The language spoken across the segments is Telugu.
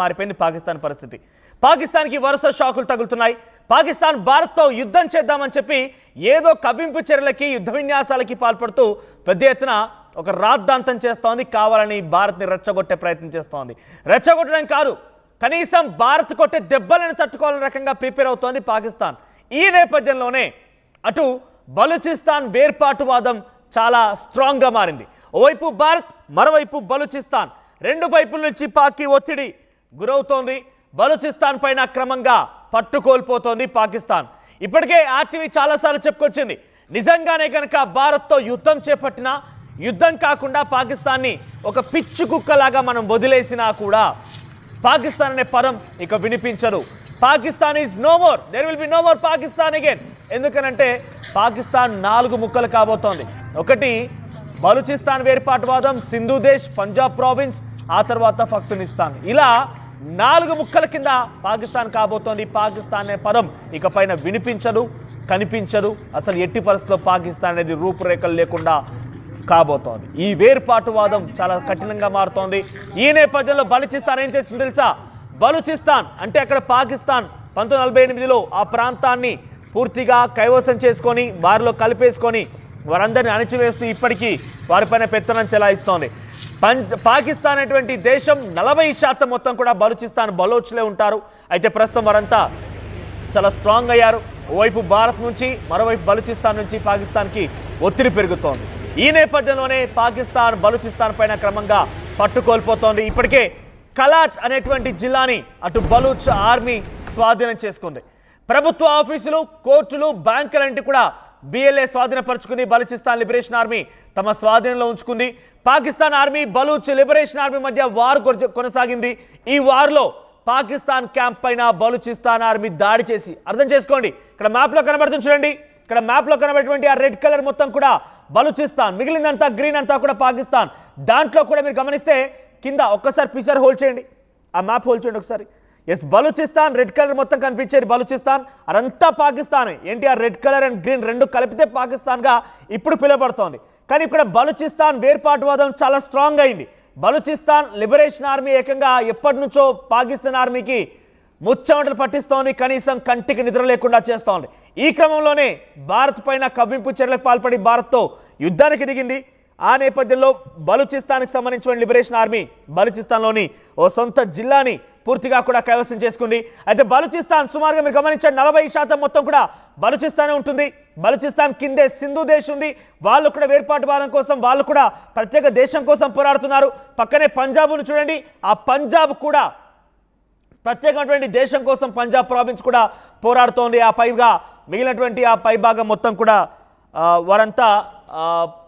మారిపోయింది పాకిస్తాన్ పరిస్థితి. పాకిస్తాన్కి వరుస షాకులు తగులుతున్నాయి. పాకిస్తాన్ భారత్తో యుద్ధం చేద్దామని చెప్పి ఏదో కవ్వింపు చర్యలకి యుద్ధ విన్యాసాలకి పాల్పడుతూ పెద్ద ఎత్తున ఒక రాద్ధాంతం చేస్తోంది. కావాలని భారత్ని రెచ్చగొట్టే ప్రయత్నం చేస్తోంది. రెచ్చగొట్టడం కాదు, కనీసం భారత్ కొట్టే దెబ్బలను తట్టుకోవాలని రకంగా ప్రిపేర్ అవుతోంది పాకిస్తాన్. ఈ నేపథ్యంలోనే అటు బలూచిస్తాన్ వేర్పాటువాదం చాలా స్ట్రాంగ్గా మారింది. ఓవైపు భారత్, మరోవైపు బలూచిస్తాన్, రెండు వైపుల నుంచి పాక్కి ఒత్తిడి గురవుతోంది. బలూచిస్తాన్ పైన క్రమంగా పట్టు కోల్పోతోంది పాకిస్తాన్. ఇప్పటికే ఆర్టీవీ చాలాసార్లు చెప్పుకొచ్చింది, నిజంగానే కనుక భారత్తో యుద్ధం చేపట్టినా, యుద్ధం కాకుండా పాకిస్తాన్ని ఒక పిచ్చు కుక్కలాగా మనం వదిలేసినా కూడా పాకిస్తాన్ అనే పదం ఇక వినిపించదు. Pakistan is no more, there will be no more Pakistan again. ఎందుకనంటే పాకిస్తాన్ 4 ముక్కలు కాబోతోంది. ఒకటి బలూచిస్తాన్ వేర్పాటువాదం, సింధు దేశ్, పంజాబ్ ప్రావిన్స్, ఆ తర్వాత పఖ్తూనిస్తాన్. ఇలా 4 ముక్కల కింద పాకిస్తాన్ కాబోతోంది. పాకిస్తాన్ అనే పదం ఇకపైన వినిపించదు, కనిపించదు. అసలు ఎట్టి పరిస్థితుల్లో పాకిస్తాన్ అనేది రూపురేఖలు లేకుండా కాబోతోంది. ఈ వేర్పాటువాదం చాలా కఠినంగా మారుతోంది. ఈ నేపథ్యంలో బలూచిస్తాన్ ఏం చేసింది తెలుసా? బలూచిస్తాన్ అంటే అక్కడ పాకిస్తాన్ 1948లో ఆ ప్రాంతాన్ని పూర్తిగా కైవసం చేసుకొని వారిలో కలిపేసుకొని వారందరినీ అణిచివేస్తూ ఇప్పటికీ వారిపైన పెత్తనం చెలాయిస్తోంది. పాకిస్తాన్ అనేటువంటి దేశం 40% మొత్తం కూడా బలూచిస్తాన్ బలోచ్లే ఉంటారు. అయితే ప్రస్తుతం వారంతా చాలా స్ట్రాంగ్ అయ్యారు. ఓవైపు భారత్ నుంచి, మరోవైపు బలూచిస్తాన్ నుంచి పాకిస్తాన్కి ఒత్తిడి పెరుగుతోంది. ఈ నేపథ్యంలోనే పాకిస్తాన్ బలూచిస్తాన్ పైన క్రమంగా పట్టు కోల్పోతోంది. ఇప్పటికే కలాట్ అనేటువంటి జిల్లాని అటు బలూచ్ ఆర్మీ స్వాధీనం చేసుకుంది. ప్రభుత్వ ఆఫీసులు, కోర్టులు, బ్యాంకులంటి కూడా BLA స్వాధీనపరుచుకుని బలూచిస్తాన్ లిబరేషన్ ఆర్మీ తమ స్వాధీనంలో ఉంచుకుంది. Pakistan army, Baloch liberation army మధ్య వార్ కొనసాగింది. ఈ వార్లో పాకిస్తాన్ క్యాంప్ పైన బలూచిస్తాన్ ఆర్మీ దాడి చేసి, అర్థం చేసుకోండి, ఇక్కడ మ్యాప్లో కనబడుతుంది చూడండి, ఇక్కడ మ్యాప్లో కనబడేటువంటి ఆ రెడ్ కలర్ మొత్తం కూడా బలూచిస్తాన్, మిగిలిందంతా గ్రీన్ అంతా కూడా పాకిస్తాన్. దాంట్లో కూడా మీరు గమనిస్తే కింద ఒక్కసారి పిక్చర్ హోల్డ్ చేయండి, ఆ మ్యాప్ హోల్డ్ చేయండి ఒకసారి. ఎస్, బలూచిస్తాన్ రెడ్ కలర్ మొత్తం కనిపించేది బలూచిస్తాన్, అదంతా పాకిస్తాన్. ఏంటి ఆ రెడ్ కలర్ అండ్ గ్రీన్ రెండు కలిపితే పాకిస్తాన్గా ఇప్పుడు పిలువబడుతోంది. కానీ ఇక్కడ బలూచిస్తాన్ వేర్పాటువాదం చాలా స్ట్రాంగ్ అయింది. బలూచిస్తాన్ లిబరేషన్ ఆర్మీ ఏకంగా ఎప్పటి నుంచో పాకిస్తాన్ ఆర్మీకి ముచ్చమటలు పట్టిస్తోంది, కనీసం కంటికి నిద్ర లేకుండా చేస్తోంది. ఈ క్రమంలోనే భారత్ పైన కవ్వింపు చర్యలకు పాల్పడి భారత్తో యుద్ధానికి దిగింది. ఆ నేపథ్యంలో బలూచిస్తాన్కి సంబంధించిన లిబరేషన్ ఆర్మీ బలూచిస్తాన్లోని ఓ సొంత జిల్లాని పూర్తిగా కూడా కైవసం చేసుకుంది. అయితే బలూచిస్తాన్ సుమారుగా మీరు గమనించండి 40% మొత్తం కూడా బలూచిస్తానే ఉంటుంది. బలూచిస్తాన్ కిందే సింధు దేశ్ ఉంది. వాళ్ళు కూడా వేర్పాటువాదం కోసం, వాళ్ళు కూడా ప్రత్యేక దేశం కోసం పోరాడుతున్నారు. పక్కనే పంజాబ్ను చూడండి, ఆ పంజాబ్ కూడా ప్రత్యేకమైనటువంటి దేశం కోసం పంజాబ్ ప్రావిన్స్ కూడా పోరాడుతోంది. ఆ పైగా మిగిలినటువంటి ఆ పై భాగం మొత్తం కూడా వారంతా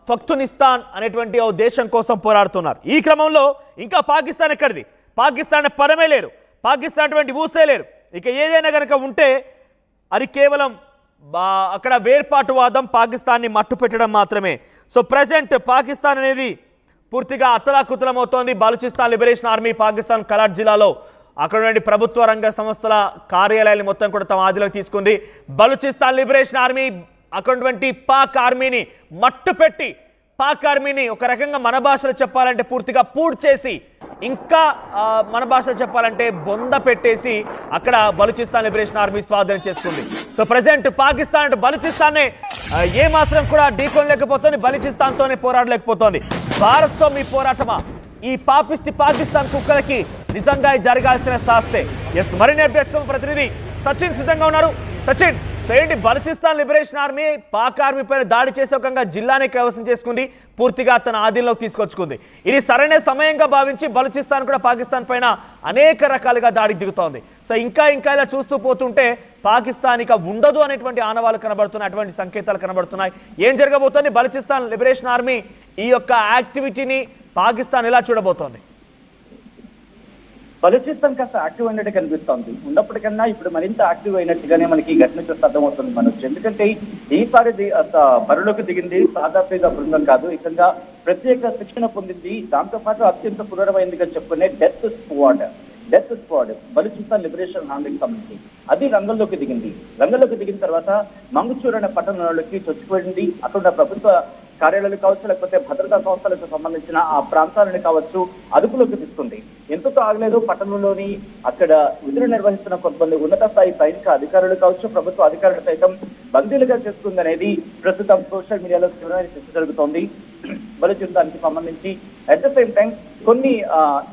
పఖ్తూనిస్తాన్ అనేటువంటి ఓ దేశం కోసం పోరాడుతున్నారు. ఈ క్రమంలో ఇంకా పాకిస్తాన్ ఎక్కడిది? పాకిస్తాన్ పదమే లేరు, పాకిస్తాన్ అటువంటి ఊసే లేరు. ఇక ఏదైనా కనుక ఉంటే అది కేవలం అక్కడ వేర్పాటువాదం, పాకిస్తాన్ని మట్టు పెట్టడం మాత్రమే. సో ప్రజెంట్ పాకిస్తాన్ అనేది పూర్తిగా అతలాకుతలం అవుతోంది. బలూచిస్తాన్ లిబరేషన్ ఆర్మీ పాకిస్తాన్ కలాట్ జిల్లాలో అక్కడ ప్రభుత్వ రంగ సంస్థల కార్యాలయాలు మొత్తం కూడా తమ ఆదిలోకి తీసుకుంది. బలూచిస్తాన్ లిబరేషన్ ఆర్మీ అక్కడున్నటువంటి పాక్ ఆర్మీని మట్టు పెట్టి, పాక్ ఆర్మీని ఒక రకంగా మన భాషలో చెప్పాలంటే పూర్తిగా పూడ్ చేసి, ఇంకా మన భాషలో చెప్పాలంటే బొంద పెట్టేసి అక్కడ బలూచిస్తాన్ లిబరేషన్ ఆర్మీ స్వాధీనం చేసుకుంది. సో ప్రజెంట్ పాకిస్తాన్ అంటే బలూచిస్తాన్నే ఏమాత్రం కూడా ఢీకొనలేకపోతుంది, బలూచిస్తాన్తోనే పోరాడలేకపోతోంది. భారత్తో మీ పోరాటమా? ఈ పాకిస్తాన్ కుక్కలకి నిజంగా జరగాల్సిన శాస్తే. ఎస్, మరిన్ని అప్డేట్స్ ప్రతినిధి సచిన్ సిద్ధంగా ఉన్నారు. సచిన్, సో ఏంటి Balochistan liberation army Pak army పైన దాడి చేసే ఒక జిల్లాని కైవసం చేసుకుంది, పూర్తిగా తన ఆధీనంలోకి తీసుకొచ్చుకుంది. ఇది సరైన సమయంగా భావించి బలూచిస్తాన్ కూడా పాకిస్తాన్ పైన అనేక రకాలుగా దాడికి దిగుతోంది. సో ఇంకా ఇలా చూస్తూ పోతుంటే పాకిస్తాన్ ఇక ఉండదు అనేటువంటి ఆనవాళ్ళు కనబడుతున్నాయి, అటువంటి సంకేతాలు కనబడుతున్నాయి. ఏం జరగబోతోంది? బలూచిస్తాన్ లిబరేషన్ ఆర్మీ ఈ యొక్క యాక్టివిటీని పాకిస్తాన్ ఎలా చూడబోతోంది? బలూచిస్తాన్ కాస్త యాక్టివ్ అయినట్టు కనిపిస్తోంది. ఉన్నప్పటికన్నా ఇప్పుడు మరింత యాక్టివ్ అయినట్టుగానే మనకి ఘటన చూస్తే అర్థమవుతుంది మనకు. ఎందుకంటే ఈసారి బరిలోకి దిగింది సాధారణంగా బృందం కాదు, ఏకంగా ప్రత్యేక శిక్షణ పొందింది. దాంతో పాటు అత్యంత పునరమైందిగా చెప్పుకునే డెత్ స్క్వాడ్ బలూచిస్తాన్ లిబరేషన్ ఆర్మీకి సంబంధించి అది రంగంలోకి దిగింది. రంగంలోకి దిగిన తర్వాత మంగుచూర్ అనే పట్టణంలోకి చొచ్చుకువెళ్ళింది. అక్కడ ప్రభుత్వ కార్యాలయాలు కావచ్చు, లేకపోతే భద్రతా సంస్థలకు సంబంధించిన ఆ ప్రాంతాలను కావచ్చు అదుపులోకి తీసుకుంది. ఎంతతో ఆగలేదు, పట్టణంలోని అక్కడ విధులు నిర్వహిస్తున్న కొంతమంది ఉన్నత స్థాయి సైనిక అధికారులు కావచ్చు, ప్రభుత్వ అధికారులు సైతం బందీలుగా చేస్తుంది అనేది ప్రస్తుతం సోషల్ మీడియాలో తీవ్రమైన చర్చ జరుగుతోంది. బలూచిస్తాన్కి సంబంధించి అట్ ద సేమ్ టైం కొన్ని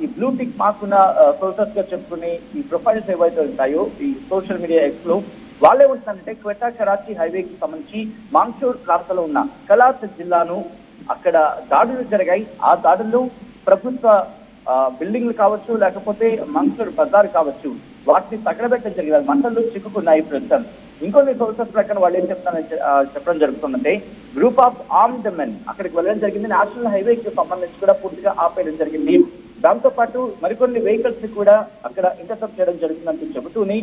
ఈ బ్లూ టిక్ మార్క్ ఉన్న సోర్సెస్ గా చెప్పుకునే ఈ ప్రొఫైల్స్ ఏవైతే ఉంటాయో ఈ సోషల్ మీడియా ఎక్స్ లో వాళ్ళే ఉంటుందంటే క్వెటా కరాచీ హైవేకి సంబంధించి మాంగ్షూర్ ప్రాంతంలో ఉన్న కలాత్ జిల్లాను అక్కడ దాడులు జరిగాయి. ఆ దాడుల్లో ప్రభుత్వ బిల్డింగ్లు కావచ్చు, లేకపోతే మాంగ్షూర్ బజార్ కావచ్చు, వాటిని తగలబెట్టడం జరిగింది. మంటల్లో చిక్కుకున్నాయి ప్రస్తుతం. ఇంకొన్ని సోర్సెస్ ప్రకారం వాళ్ళు ఏం చెప్పడం జరుగుతుందంటే గ్రూప్ ఆఫ్ ఆర్మ్డ్ మెన్ అక్కడికి వెళ్ళడం జరిగింది. నేషనల్ హైవేకి సంబంధించి కూడా పూర్తిగా ఆపేయడం జరిగింది. దాంతో పాటు మరికొన్ని వెహికల్స్ ని కూడా అక్కడ ఇంటర్సెప్ట్ చేయడం జరుగుతుందని చెబుతూని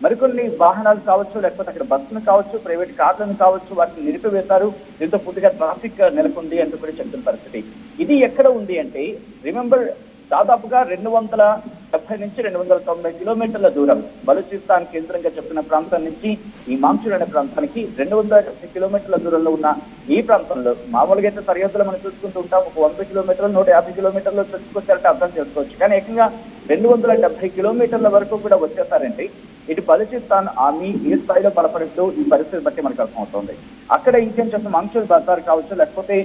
మరికొన్ని వాహనాలు కావచ్చు, లేకపోతే అక్కడ బస్సులు కావచ్చు, ప్రైవేట్ కార్లను కావచ్చు, వాటిని నిలిపివేశారు. దీంతో పూర్తిగా ట్రాఫిక్ నెలకొంది అంటూ కూడా చెప్తున్న పరిస్థితి. ఇది ఎక్కడ ఉంది అంటే రిమెంబర్ దాదాపుగా 270 నుంచి 290 కిలోమీటర్ల దూరం బలూచిస్తాన్ కేంద్రంగా చెప్పిన ప్రాంతం నుంచి ఈ మాంగ్షూర్ అనే ప్రాంతానికి 270 కిలోమీటర్ల దూరంలో ఉన్న ఈ ప్రాంతంలో మామూలుగా అయితే సరిహద్దులు మనం చూసుకుంటూ ఉంటాం. ఒక 100 కిలోమీటర్లు 150 కిలోమీటర్లు చూసుకొచ్చారంటే అర్థం చేసుకోవచ్చు. కానీ ఏకంగా 270 కిలోమీటర్ల వరకు కూడా వచ్చేసారంటే ఇటు బలూచిస్తాన్ ఆర్మీ ఏ స్థాయిలో బలపడుతూ ఈ పరిస్థితి బట్టి మనకు అర్థమవుతుంది. అక్కడ ఇంకేం చెప్తాం, మాంగ్షూర్ బజార్ కావచ్చు, లేకపోతే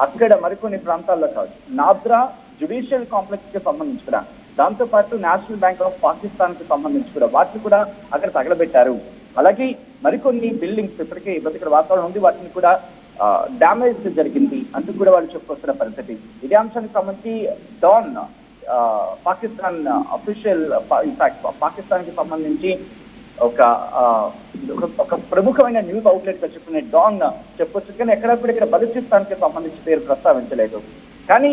అక్కడ మరికొన్ని ప్రాంతాల్లో కావచ్చు, నాబ్రా జ్యుడిషియల్ కాంప్లెక్స్ కి సంబంధించి కూడా, దాంతో పాటు నేషనల్ బ్యాంక్ ఆఫ్ పాకిస్తాన్ కి సంబంధించి కూడా వాటిని కూడా అక్కడ తగలబెట్టారు. అలాగే మరికొన్ని బిల్డింగ్స్ ఇప్పటికే ఇబ్బందికర వాతావరణం ఉంది, వాటిని కూడా డ్యామేజ్ జరిగింది అంటూ కూడా వాళ్ళు చెప్పుకొస్తున్న పరిస్థితి. ఇదే అంశానికి సంబంధించి డాన్ పాకిస్తాన్ అఫీషియల్ పాకిస్తాన్ కి సంబంధించి ఒక ప్రముఖమైన న్యూస్ అవుట్లెట్ గా చెప్పుకునే డాన్ చెప్పొచ్చు. కానీ ఎక్కడప్పుడు ఇక్కడ బలూచిస్తాన్ కి సంబంధించి పేరు ప్రస్తావించలేదు. కానీ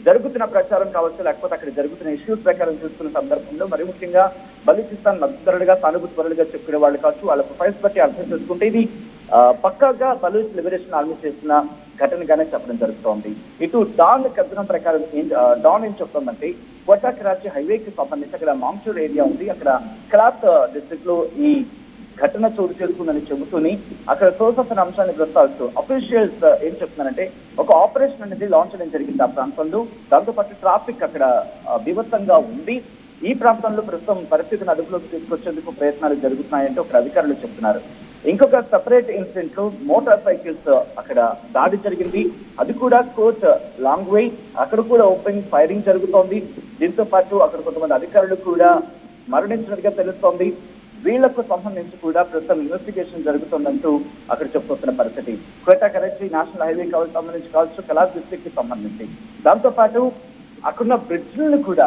జరుగుతున్న ప్రచారం కావచ్చు, లేకపోతే అక్కడ జరుగుతున్న ఇష్యూస్ ప్రకారం చూస్తున్న సందర్భంలో మరి ముఖ్యంగా బలూచిస్తాన్ మద్దతుదారులుగా సానుభూతిపరులుగా చెప్పుకునే వాళ్ళు కావచ్చు, వాళ్ళ ప్రొఫైల్స్ బట్టి అర్థం చేసుకుంటే ఇది పక్కాగా బలూచ్ లిబరేషన్ ఆర్మీ చేసిన ఘటనగానే చెప్పడం జరుగుతోంది. ఇటు డాన్ కథనం ప్రకారం డాన్ ఏం చెప్తుందంటే క్వెటా కరాచీ హైవేకి సంబంధించి అక్కడ మాంగ్షూర్ ఏరియా ఉంది, అక్కడ కలాత్ డిస్ట్రిక్ట్ లో ఈ ఘటన చోటు చేసుకుందని చెబుతూని అక్కడ సోర్సెస్ అనే అంశాన్ని ప్రస్తావిస్తూ అఫీషియల్స్ ఏం చెప్తున్నారంటే ఒక ఆపరేషన్ అనేది లాంచ్ చేయడం జరిగింది ఆ ప్రాంతంలో. దాంతోపాటు ట్రాఫిక్ అక్కడ బీభత్సంగా ఉంది. ఈ ప్రాంతంలో ప్రస్తుతం పరిస్థితిని అదుపులోకి తీసుకొచ్చేందుకు ప్రయత్నాలు జరుగుతున్నాయంటే ఒక అధికారులు చెప్తున్నారు. ఇంకొక సెపరేట్ ఇన్సిడెంట్ లో మోటార్ సైకిల్స్ అక్కడ దాడి జరిగింది. అది కూడా కోచ్ లాంగ్ వే, అక్కడ కూడా ఓపెన్ ఫైరింగ్ జరుగుతోంది. దీంతో పాటు అక్కడ కొంతమంది అధికారులు కూడా మరణించినట్టుగా తెలుస్తోంది. వీళ్లకు సంబంధించి కూడా ప్రస్తుతం ఇన్వెస్టిగేషన్ జరుగుతుందంటూ అక్కడ చెప్పుకొస్తున్న పరిస్థితి. క్వెటా కరాచీ నేషనల్ హైవే సంబంధించి కావచ్చు, కలాత్ డిస్ట్రిక్ట్ కి సంబంధించి, దాంతో పాటు అక్కడున్న బ్రిడ్జ్లను కూడా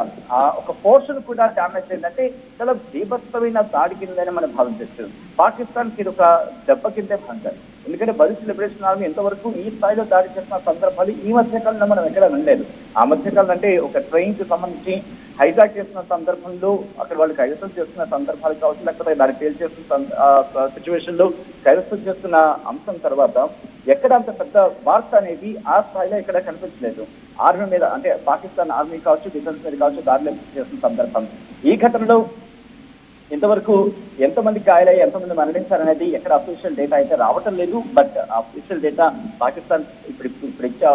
ఒక పోర్షన్ కూడా డ్యామేజ్ అయిందంటే చాలా బీభత్సమైన దాడి కిందనే మనం భావించవచ్చు. పాకిస్తాన్ కి ఇది ఒక దెబ్బ కిందే భావించాలి. ఎందుకంటే బలూచ్ లిబరేషన్ ఆర్మీ ఎంతవరకు ఈ స్థాయిలో దాడి చేసిన సందర్భాలు ఈ మధ్యకాలంలో మనం ఎక్కడ వినలేదు. ఆ మధ్యకాలం అంటే ఒక ట్రైన్ కి సంబంధించి హైజాక్ చేసిన సందర్భంలో అక్కడ వాళ్ళు కైవసం చేస్తున్న సందర్భాలు కావచ్చు, లేకపోతే దాన్ని ఫెయిల్ చేస్తున్న సిచ్యువేషన్ లో కైవసం చేస్తున్న అంశం తర్వాత ఎక్కడ అంత పెద్ద వార్త అనేది ఆ స్థాయిలో ఎక్కడ కనిపించలేదు. ఆర్మీ మీద అంటే పాకిస్తాన్ ఆర్మీ కావచ్చు, డిఫెన్స్ మీద కావచ్చు దాడులు చేస్తున్న సందర్భం. ఈ ఘటనలో ఇంతవరకు ఎంతమంది గాయాలయ్యి ఎంతమంది మరణించారనేది ఎక్కడ అఫీషియల్ డేటా అయితే రావటం లేదు. బట్ అఫీషియల్ డేటా పాకిస్తాన్ ఇప్పుడు ఇచ్చే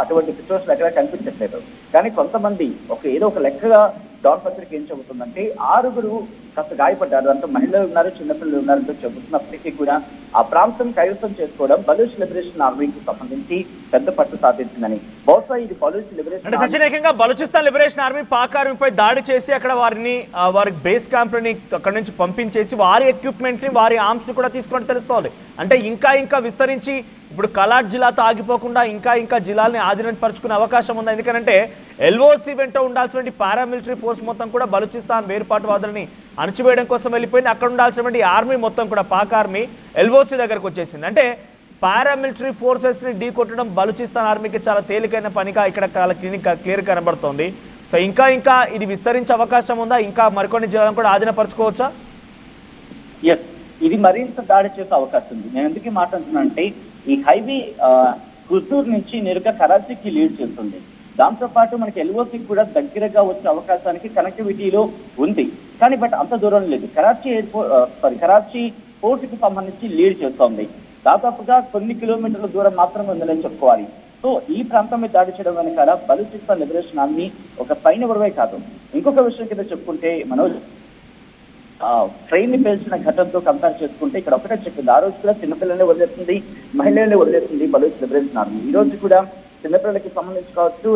అటువంటి సిచ్యువేషన్ ఎక్కడ కనిపించట్లేదు. కానీ కొంతమంది ఏదో ఒక లెక్కగా డాన్ పత్రిక ఏం చెబుతుందంటే 6 కాస్త గాయపడ్డారు, అంటే మహిళలు ఉన్నారు, చిన్నపిల్లలు ఉన్నారంటూ చెబుతున్నప్పటికీ కూడా ఆ ప్రాంతం కైవసం చేసుకోవడం బలూచ్ లిబరేషన్ ఆర్మీకి సంబంధించి పెద్ద పట్టు సాధించిందని. బహుశా ఇది బలూచ్ లిబరేషన్ అంటే సచినేకంగా బలూచిస్తాన్ లిబరేషన్ ఆర్మీ పాక్ ఆర్మీపై దాడి చేసి అక్కడ వారి బేస్ క్యాంప్ని అక్కడ నుంచి పంపించేసి వారి ఎక్విప్మెంట్ ని వారి ఆర్మ్స్ ని కూడా తీసుకుని తెలుస్తోంది. అంటే ఇంకా విస్తరించి ఇప్పుడు కలాట్ జిల్లాతో ఆగిపోకుండా ఇంకా జిల్లాల్ని ఆధీనపరుచుకునే అవకాశం ఉంది. ఎందుకంటే ఎల్ఓసి వెంట ఉండాల్సిన పారామిలిటరీ ఫోర్స్ మొత్తం కూడా బలూచిస్తాన్ వేరుపాటువాదులని అణచివేయడం కోసం వెళ్ళిపోయింది. అక్కడ ఉండాల్సినటువంటి ఆర్మీ మొత్తం కూడా పాక్ ఆర్మీ ఎల్ఓసి దగ్గరకు వచ్చేసింది. అంటే పారామిలిటరీ ఫోర్సెస్ని ఢీ కొట్టడం బలూచిస్తాన్ ఆర్మీకి చాలా తేలికైన పనిగా ఇక్కడ క్లియర్ కనబడుతోంది. సో ఇంకా ఇది విస్తరించే అవకాశం ఉందా? ఇంకా మరికొన్ని జిల్లాలను కూడా ఆధీనపరచుకోవచ్చా? ఇది మరింత దాడి చేసే అవకాశం ఉంది. నేను ఎందుకు మాట్లాడుతున్నా అంటే ఈ హైవే కుర్దూర్ నుంచి నేరుగా కరాచీకి లీడ్ చేస్తుంది. దాంతో పాటు మనకి ఎల్ఓసి కూడా దగ్గరగా వచ్చే అవకాశానికి కనెక్టివిటీలో ఉంది. కానీ బట్ అంత దూరం లేదు. కరాచీ పోర్ట్ కి సంబంధించి లీడ్ చేస్తోంది. దాదాపుగా కొన్ని కిలోమీటర్ల దూరం మాత్రమే ఉందని చెప్పుకోవాలి. సో ఈ ప్రాంతం మీద దాడి చేయడం వెనకాల బలూచిస్తాన్ లిబరేషన్ ఆర్మీ ఒక సైనికుడే కాదు. ఇంకొక విషయం కింద చెప్పుకుంటే మనోజ్, ట్రైన్ ని పేల్చిన ఘటనతో కంపేర్ చేసుకుంటే ఇక్కడ ఒకటే చెప్పింది, ఆ రోజు కూడా చిన్నపిల్లల్ని వదిలేస్తుంది, మహిళల్ని వదిలేస్తుంది బలూచ్ లిబరేషన్ ఆర్మీ. ఈ రోజు కూడా చిన్నపిల్లలకి సంబంధించి కావచ్చు,